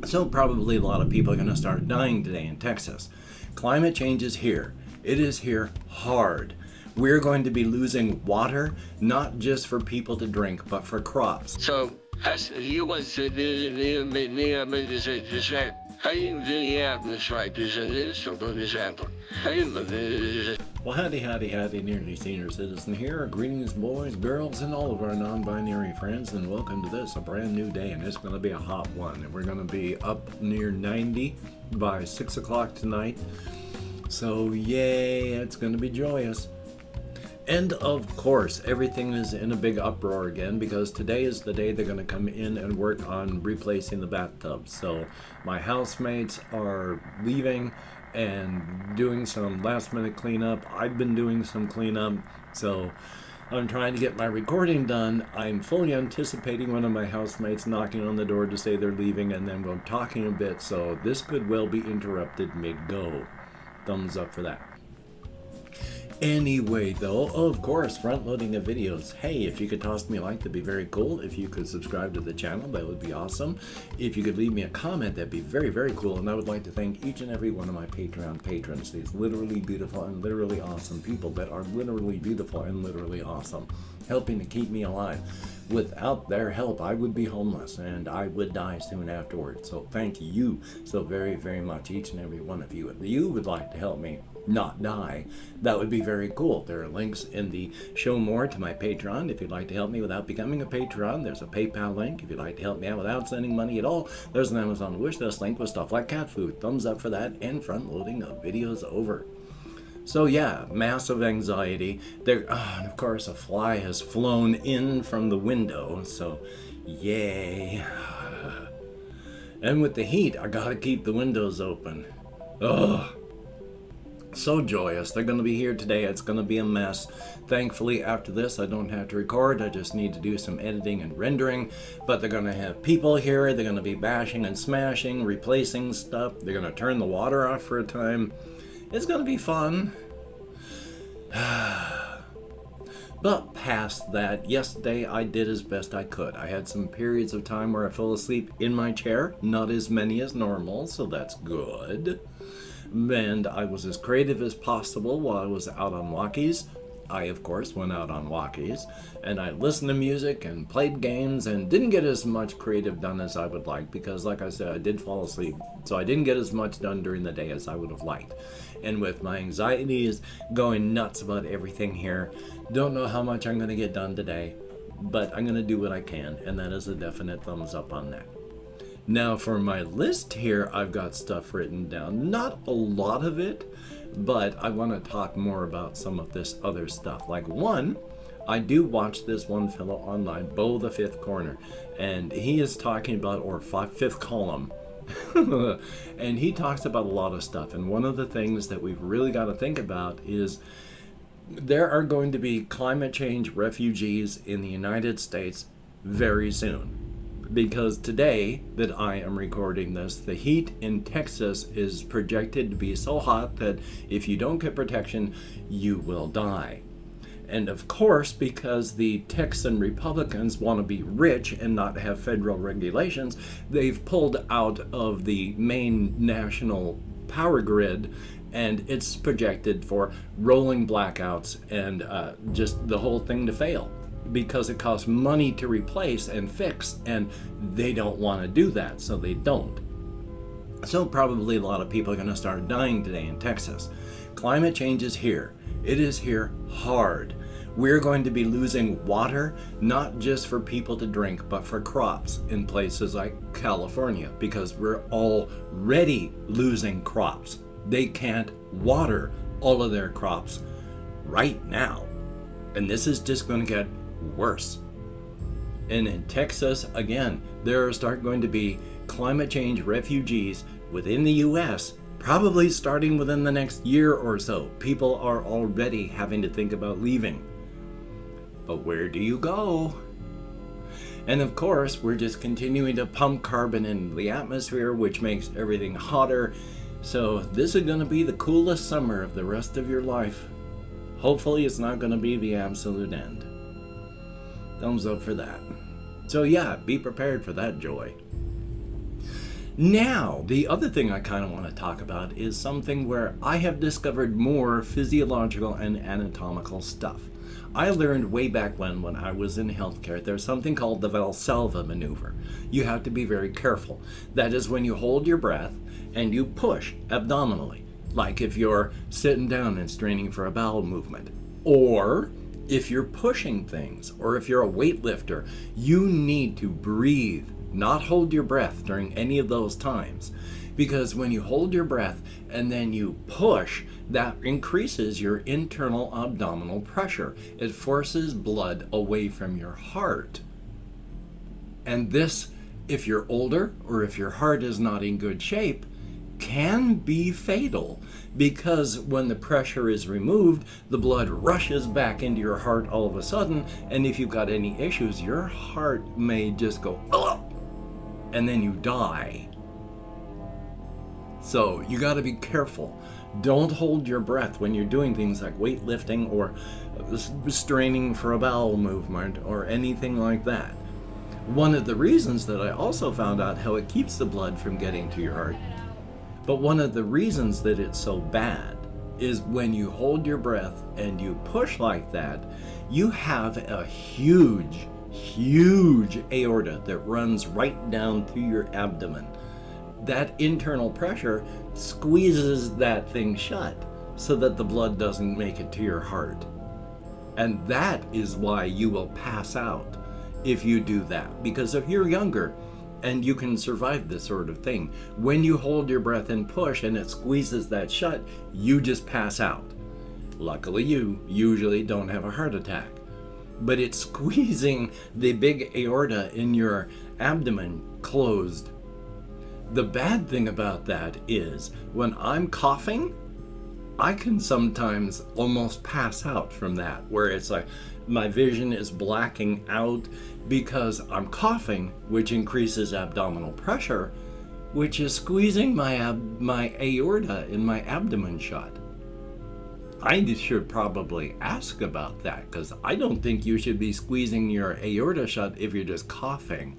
So probably a lot of people are going to start dying today in Texas. Climate change is here. It is here hard. We're going to be losing water, not just for people to drink, but for crops. So, as you want to do Well, howdy, nearly senior citizen here. Greetings, boys, girls, and all of our non-binary friends, and welcome to this, a brand new day, and it's going to be a hot one. And we're going to be up near 90 by 6 o'clock tonight. So, yay, it's going to be joyous. And of course, everything is in a big uproar again because today is the day they're going to come in and work on replacing the bathtub. So my housemates are leaving and doing some last minute cleanup. I've been doing some cleanup, so I'm trying to get my recording done. I'm fully anticipating one of my housemates knocking on the door to say they're leaving, and then we're talking a bit, so this could well be interrupted mid-go. Thumbs up for that. Anyway, though, of course, front-loading of videos. Hey, if you could toss me a like, that'd be very cool. If you could subscribe to the channel, that would be awesome. If you could leave me a comment, that'd be very, very cool. And I would like to thank each and every one of my Patreon patrons, these literally beautiful and literally awesome people that are literally beautiful and literally awesome, helping to keep me alive. Without their help, I would be homeless and I would die soon afterwards. So thank you so very, very much, each and every one of you. If you would like to help me not die, that would be very cool. There are links in the show more to my Patreon. If you'd like to help me without becoming a patron, there's a PayPal link. If you'd like to help me out without sending money at all, there's an Amazon wish list link with stuff like cat food. Thumbs up for that, and front loading of videos over. So yeah, massive anxiety. There, and of course, a fly has flown in from the window, so yay. And with the heat, I gotta keep the windows open. Ugh. So joyous. They're going to be here today. It's going to be a mess. Thankfully, after this, I don't have to record. I just need to do some editing and rendering. But they're going to have people here. They're going to be bashing and smashing, replacing stuff. They're going to turn the water off for a time. It's going to be fun. But past that, yesterday I did as best I could. I had some periods of time where I fell asleep in my chair. Not as many as normal, so that's good. And I was as creative as possible while I was out on walkies. I, of course, went out on walkies, and I listened to music and played games and didn't get as much creative done as I would like because, like I said, I did fall asleep, so I didn't get as much done during the day as I would have liked. And with my anxieties going nuts about everything here, don't know how much I'm going to get done today, but I'm going to do what I can, and that is a definite thumbs up on that. Now for my list here, I've got stuff written down. Not a lot of it, but I want to talk more about some of this other stuff. Like one, I do watch this one fellow online, Bo the Fifth Corner, and he is talking about, or fifth column, and he talks about a lot of stuff. And one of the things that we've really got to think about is there are going to be climate change refugees in the United States very soon. Because today that I am recording this, the heat in Texas is projected to be so hot that if you don't get protection, you will die. And of course, because the Texan Republicans want to be rich and not have federal regulations, they've pulled out of the main national power grid, and it's projected for rolling blackouts and just the whole thing to fail. Because it costs money to replace and fix, and they don't want to do that, so they don't. So probably a lot of people are going to start dying today in Texas. Climate change is here. It is here hard. We're going to be losing water, not just for people to drink, but for crops in places like California, because we're already losing crops. They can't water all of their crops right now. And this is just going to get worse. And in Texas, again, there are going to be climate change refugees within the U.S., probably starting within the next year or so. People are already having to think about leaving. But where do you go? And of course, we're just continuing to pump carbon in the atmosphere, which makes everything hotter. So this is going to be the coolest summer of the rest of your life. Hopefully it's not going to be the absolute end. Thumbs up for that. So yeah, be prepared for that joy. Now, the other thing I kind of want to talk about is something where I have discovered more physiological and anatomical stuff. I learned way back when I was in healthcare, there's something called the Valsalva maneuver. You have to be very careful. That is when you hold your breath and you push abdominally, like if you're sitting down and straining for a bowel movement. Or if you're pushing things, or if you're a weightlifter, you need to breathe, not hold your breath during any of those times. Because when you hold your breath and then you push, that increases your internal abdominal pressure. It forces blood away from your heart. And this, if you're older or if your heart is not in good shape, can be fatal, because when the pressure is removed, the blood rushes back into your heart all of a sudden, and if you've got any issues, your heart may just go, "Ugh," and then you die. So you got to be careful. Don't hold your breath when you're doing things like weightlifting or straining for a bowel movement or anything like that. One of the reasons that I also found out how it keeps the blood from getting to your heart, but one of the reasons that it's so bad is when you hold your breath and you push like that, you have a huge aorta that runs right down through your abdomen. That internal pressure squeezes that thing shut so that the blood doesn't make it to your heart. And that is why you will pass out if you do that. Because if you're younger and you can survive this sort of thing, when you hold your breath and push and it squeezes that shut, you just pass out. Luckily, you usually don't have a heart attack. But it's squeezing the big aorta in your abdomen closed. The bad thing about that is when I'm coughing, I can sometimes almost pass out from that, where it's like my vision is blacking out because I'm coughing, which increases abdominal pressure, which is squeezing my aorta in my abdomen shut. I should probably ask about that, because I don't think you should be squeezing your aorta shut if you're just coughing.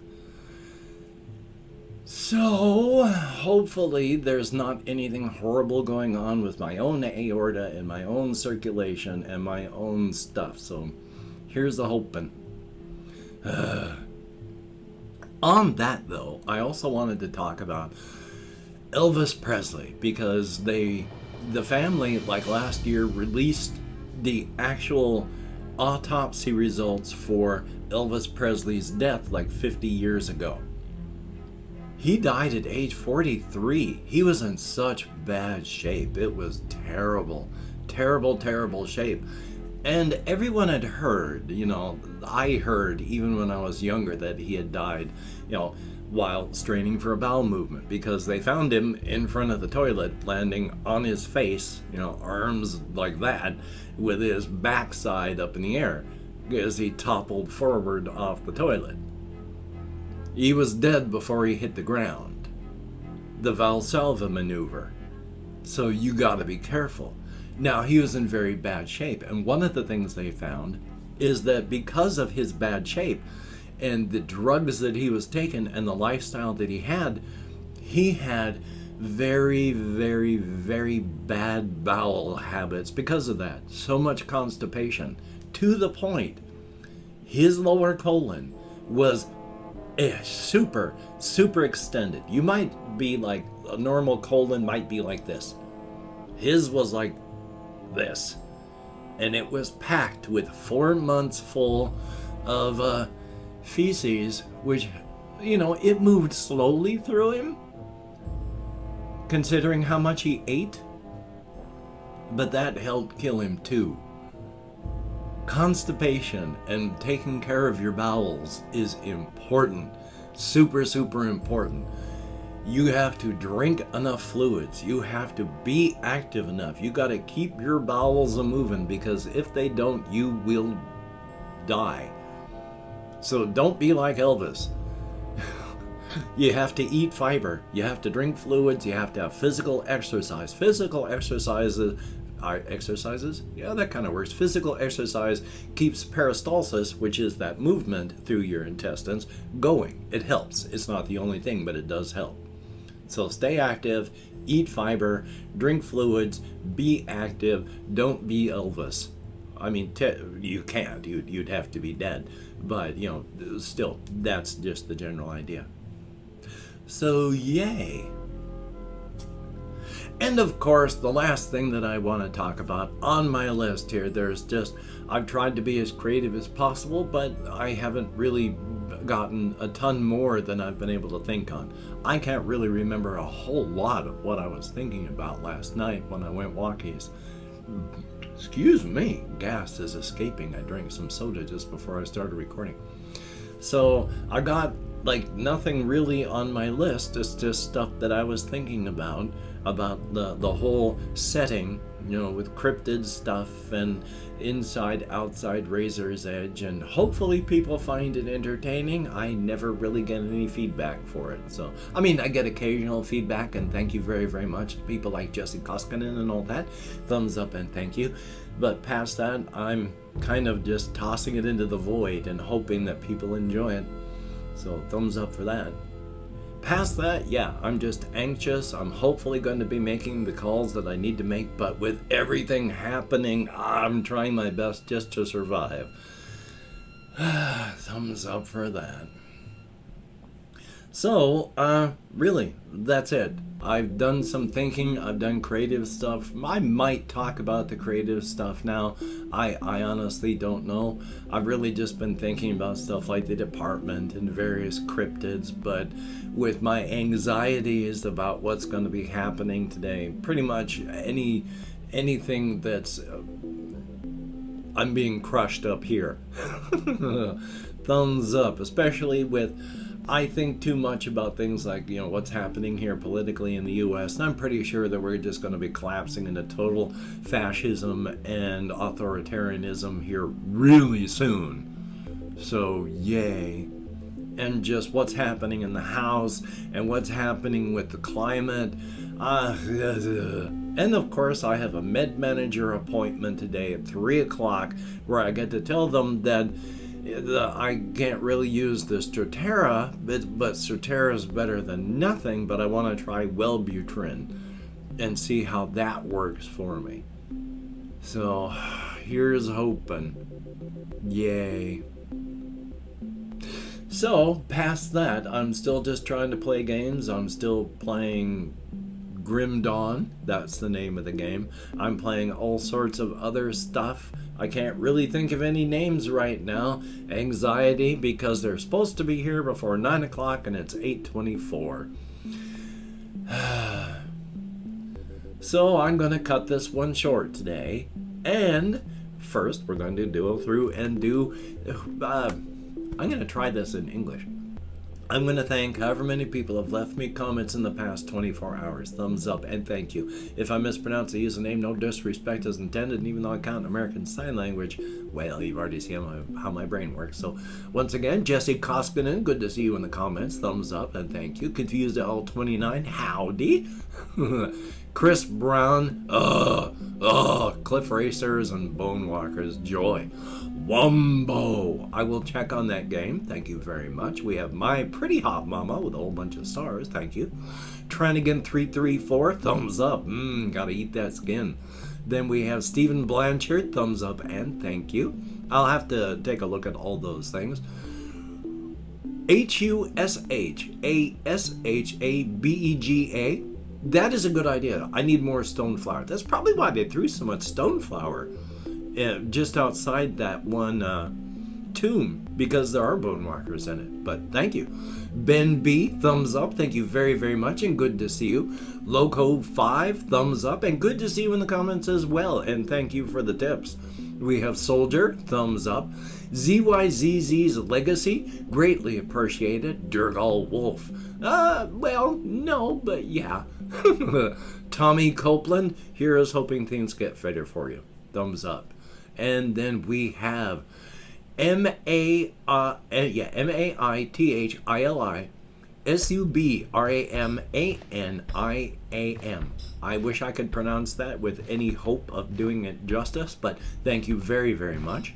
So, hopefully there's not anything horrible going on with my own aorta and my own circulation and my own stuff. So, here's the hoping. On that, though, I also wanted to talk about Elvis Presley, because the family, like last year, released the actual autopsy results for Elvis Presley's death like 50 years ago. He died at age 43. He was in such bad shape. It was terrible, terrible shape. And everyone had heard, I heard even when I was younger that he had died, while straining for a bowel movement, because they found him in front of the toilet, landing on his face, arms like that, with his backside up in the air, as he toppled forward off the toilet. He was dead before he hit the ground. The Valsalva maneuver. So you gotta be careful. Now, he was in very bad shape, and one of the things they found is that because of his bad shape and the drugs that he was taking and the lifestyle that he had very, very, very bad bowel habits because of that. So much constipation, to the point his lower colon was super extended. You might be like, a normal colon might be like this. His was like this. And it was packed with 4 months full of feces, which, it moved slowly through him, considering how much he ate. But that helped kill him too. Constipation and taking care of your bowels is important. Super important. You have to drink enough fluids. You have to be active enough. You got to keep your bowels a-moving, because if they don't, you will die. So don't be like Elvis. You have to eat fiber. You have to drink fluids. You have to have physical exercise. Physical exercises yeah, that kind of works. Physical exercise keeps peristalsis, which is that movement through your intestines, going. It helps. It's not the only thing, but it does help. So stay active, eat fiber, drink fluids, be active, don't be Elvis. I mean, you can't. You'd have to be dead. But, still, that's just the general idea. So, yay. And of course, the last thing that I want to talk about on my list here, I've tried to be as creative as possible, but I haven't really gotten a ton more than I've been able to think on. I can't really remember a whole lot of what I was thinking about last night when I went walkies. Excuse me, gas is escaping. I drank some soda just before I started recording. So I got nothing really on my list. It's just stuff that I was thinking about the whole setting, with cryptid stuff and inside outside Razor's Edge, and hopefully people find it entertaining. I never really get any feedback for it. So I get occasional feedback, and thank you very, very much to people like Jesse Koskinen and all that. Thumbs up and thank you. But past that, I'm kind of just tossing it into the void and hoping that people enjoy it. So thumbs up for that. Past that, yeah, I'm just anxious. I'm hopefully going to be making the calls that I need to make, but with everything happening, I'm trying my best just to survive. Thumbs up for that. So, really, that's it. I've done some thinking. I've done creative stuff. I might talk about the creative stuff now. I honestly don't know. I've really just been thinking about stuff like the department and various cryptids, but with my anxieties about what's going to be happening today, pretty much anything that's... I'm being crushed up here. Thumbs up, especially with... I think too much about things like, what's happening here politically in the U.S. And I'm pretty sure that we're just going to be collapsing into total fascism and authoritarianism here really soon. So, yay. And just what's happening in the House and what's happening with the climate. And of course, I have a med manager appointment today at 3 o'clock where I get to tell them that I can't really use the Strattera, but Strattera is better than nothing, but I want to try Wellbutrin and see how that works for me. So, here's hoping. Yay. So, past that, I'm still just trying to play games. I'm still playing Grim Dawn. That's the name of the game. I'm playing all sorts of other stuff. I can't really think of any names right now. Anxiety, because they're supposed to be here before 9 o'clock and it's 8:24. So I'm going to cut this one short today. And first we're going to go through and I'm going to try this in English. I'm going to thank however many people have left me comments in the past 24 hours. Thumbs up and thank you. If I mispronounce the username, no disrespect is intended, and even though I count American Sign Language, well, you've already seen how my brain works. So, once again, Jesse Koskinen, good to see you in the comments. Thumbs up and thank you. Confused at L29, howdy. Chris Brown, Cliff Racers and Bone Walkers, joy. Wumbo! I will check on that game. Thank you very much. We have My Pretty Hot Mama with a whole bunch of stars. Thank you. Tranigan334, thumbs up. Gotta eat that skin. Then we have Stephen Blanchard, thumbs up and thank you. I'll have to take a look at all those things. HUSHASHABEGA. That is a good idea. I need more stone flour. That's probably why they threw so much stone flour just outside that one tomb, because there are bone markers in it. But thank you. Ben B, thumbs up. Thank you very, very much, and good to see you. Loco5, thumbs up, and good to see you in the comments as well, and thank you for the tips. We have Soldier, thumbs up. ZYZZ's Legacy, greatly appreciated. Durgal Wolf, well, no, but yeah. Tommy Copeland, here's hoping things get better for you. Thumbs up. And then we have MAITHILISUBRAMANIAM. I wish I could pronounce that with any hope of doing it justice, but thank you very, very much.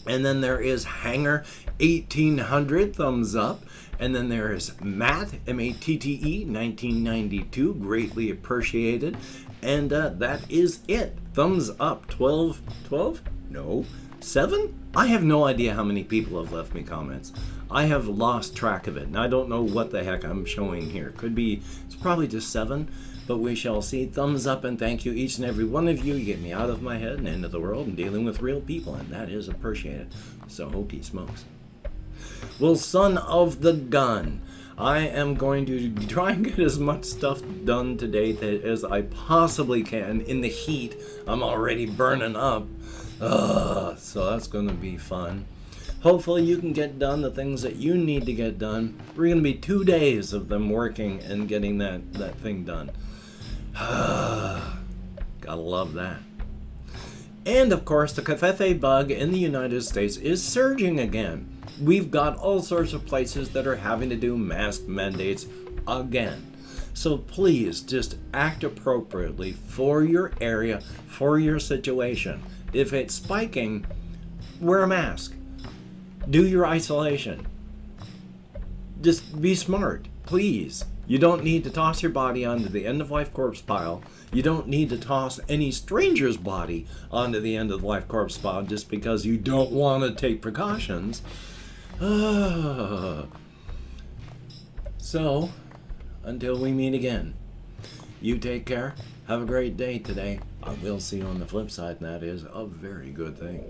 And then there is Hanger 1800, thumbs up. And then there is Matt, M-A-T-T-E, 1992, greatly appreciated. And that is it. Thumbs up. 12? No. 7? I have no idea how many people have left me comments. I have lost track of it, and I don't know what the heck I'm showing here. It's probably just 7, but we shall see. Thumbs up, and thank you, each and every one of you. You get me out of my head and into the world and dealing with real people, and that is appreciated. So hokey smokes. Well, son of the gun, I am going to try and get as much stuff done today as I possibly can. In the heat, I'm already burning up. So that's going to be fun. Hopefully you can get done the things that you need to get done. We're going to be 2 days of them working and getting that thing done. Gotta love that. And of course, the covfefe bug in the United States is surging again. We've got all sorts of places that are having to do mask mandates again. So please just act appropriately for your area, for your situation. If it's spiking, wear a mask. Do your isolation. Just be smart, please. You don't need to toss your body onto the end-of-life corpse pile. You don't need to toss any stranger's body onto the end-of-life corpse pile just because you don't want to take precautions. So, until we meet again, you take care. Have a great day today. I will see you on the flip side, and that is a very good thing.